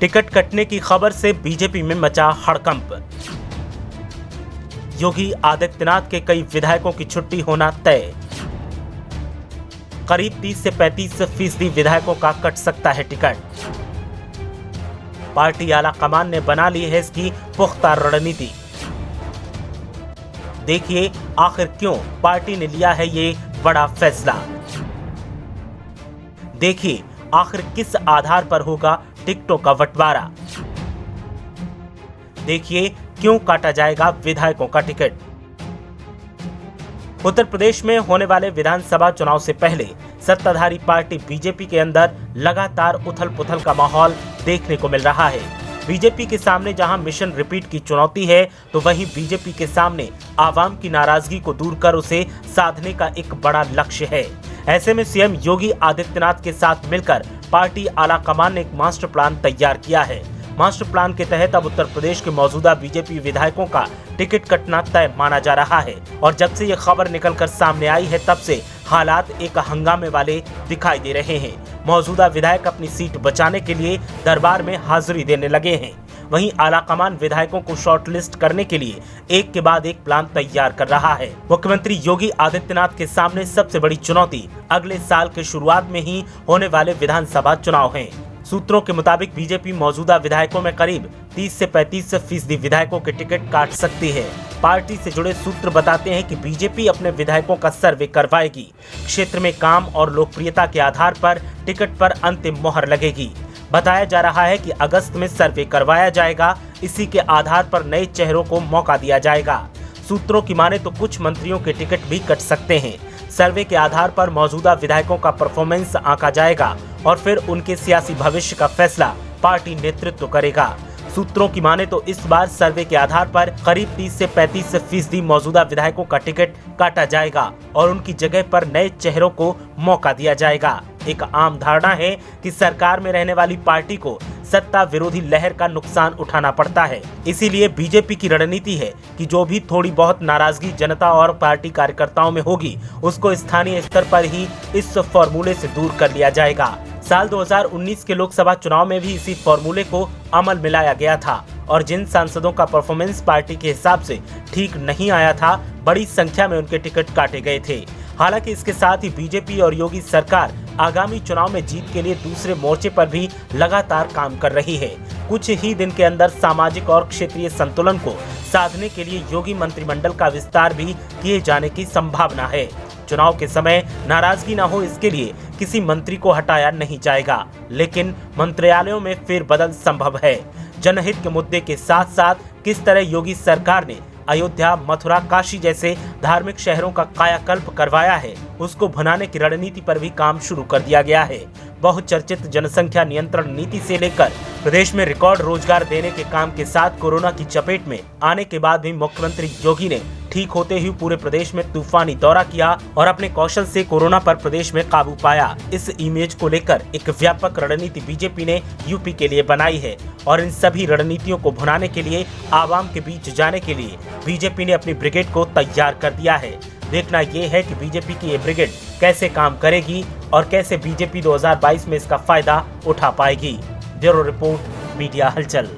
Ticket कटने की खबर से बीजेपी में मचा हड़कंप। योगी आदित्यनाथ के कई विधायकों की छुट्टी होना तय। करीब 30 से 35% विधायकों का कट सकता है टिकट। पार्टी आला कमान ने बना ली है इसकी पुख्ता रणनीति। देखिए आखिर क्यों पार्टी ने लिया है ये बड़ा फैसला। देखिए आखिर किस आधार पर होगा टिकटों का बंटवारा। देखिए क्यों काटा जाएगा विधायकों का टिकट। उत्तर प्रदेश में होने वाले विधानसभा चुनाव से पहले सत्ताधारी पार्टी बीजेपी के अंदर लगातार उथल-पुथल का माहौल देखने को मिल रहा है। बीजेपी के सामने जहां मिशन रिपीट की चुनौती है, तो वहीं बीजेपी के सामने आवाम की नाराजगी को दूर कर उसे साधने का एक बड़ा लक्ष्य है। ऐसे में सीएम योगी आदित्यनाथ के साथ मिलकर पार्टी आला कमान ने एक मास्टर प्लान तैयार किया है। मास्टर प्लान के तहत अब उत्तर प्रदेश के मौजूदा बीजेपी विधायकों का टिकट कटना तय माना जा रहा है और जब से ये खबर निकलकर सामने आई है तब से हालात एक हंगामे वाले दिखाई दे रहे हैं। मौजूदा विधायक अपनी सीट बचाने के लिए दरबार में हाजिरी देने लगे हैं। वहीं आलाकमान विधायकों को शॉर्टलिस्ट करने के लिए एक के बाद एक प्लान तैयार कर रहा है। मुख्यमंत्री योगी आदित्यनाथ के सामने सबसे बड़ी चुनौती अगले साल के शुरुआत में ही होने वाले विधानसभा चुनाव हैं। सूत्रों के मुताबिक बीजेपी मौजूदा विधायकों में करीब 30 से 35% विधायकों के टिकट काट सकती है। पार्टी से जुड़े सूत्र बताते हैं कि बीजेपी अपने विधायकों का सर्वे करवाएगी। क्षेत्र में काम और लोकप्रियता के आधार पर टिकट पर अंतिम मोहर लगेगी। बताया जा रहा है कि अगस्त में सर्वे करवाया जाएगा। इसी के आधार पर नए चेहरों को मौका दिया जाएगा। सूत्रों की माने तो कुछ मंत्रियों के टिकट भी कट सकते हैं। सर्वे के आधार पर मौजूदा विधायकों का परफॉर्मेंस आंका जाएगा और फिर उनके सियासी भविष्य का फैसला पार्टी नेतृत्व करेगा। सूत्रों की माने तो इस बार सर्वे के आधार पर करीब 30 से 35% मौजूदा विधायकों का टिकट काटा जाएगा और उनकी जगह पर नए चेहरों को मौका दिया जाएगा। एक आम धारणा है कि सरकार में रहने वाली पार्टी को सत्ता विरोधी लहर का नुकसान उठाना पड़ता है। इसीलिए बीजेपी की रणनीति है कि जो भी थोड़ी बहुत नाराजगी जनता और पार्टी कार्यकर्ताओं में होगी, उसको स्थानीय स्तर पर ही इस फॉर्मूले से दूर कर लिया जाएगा। साल 2019 के लोकसभा चुनाव में भी इसी फॉर्मूले को अमल में लाया गया था और जिन सांसदों का परफॉर्मेंस पार्टी के हिसाब से ठीक नहीं आया था, बड़ी संख्या में उनके टिकट काटे गए थे। हालांकि इसके साथ ही बीजेपी और योगी सरकार आगामी चुनाव में जीत के लिए दूसरे मोर्चे पर भी लगातार काम कर रही है। कुछ ही दिन के अंदर सामाजिक और क्षेत्रीय संतुलन को साधने के लिए योगी मंत्रिमंडल का विस्तार भी किए जाने की संभावना है। चुनाव के समय नाराजगी न हो, इसके लिए किसी मंत्री को हटाया नहीं जाएगा, लेकिन मंत्रालयों में फेरबदल संभव है। जनहित के मुद्दे के साथ साथ किस तरह योगी सरकार ने अयोध्या, मथुरा, काशी जैसे धार्मिक शहरों का कायाकल्प करवाया है, उसको भुनाने की रणनीति पर भी काम शुरू कर दिया गया है। बहुचर्चित जनसंख्या नियंत्रण नीति से लेकर प्रदेश में रिकॉर्ड रोजगार देने के काम के साथ कोरोना की चपेट में आने के बाद भी मुख्यमंत्री योगी ने ठीक होते ही पूरे प्रदेश में तूफानी दौरा किया और अपने कौशल से कोरोना पर प्रदेश में काबू पाया। इस इमेज को लेकर एक व्यापक रणनीति बीजेपी ने यूपी के लिए बनाई है और इन सभी रणनीतियों को भुनाने के लिए आवाम के बीच जाने के लिए बीजेपी ने अपनी ब्रिगेड को तैयार कर दिया है। देखना ये है कि बीजेपी की ये ब्रिगेड कैसे काम करेगी और कैसे बीजेपी 2022 में इसका फायदा उठा पाएगी। ब्यूरो रिपोर्ट, मीडिया हलचल।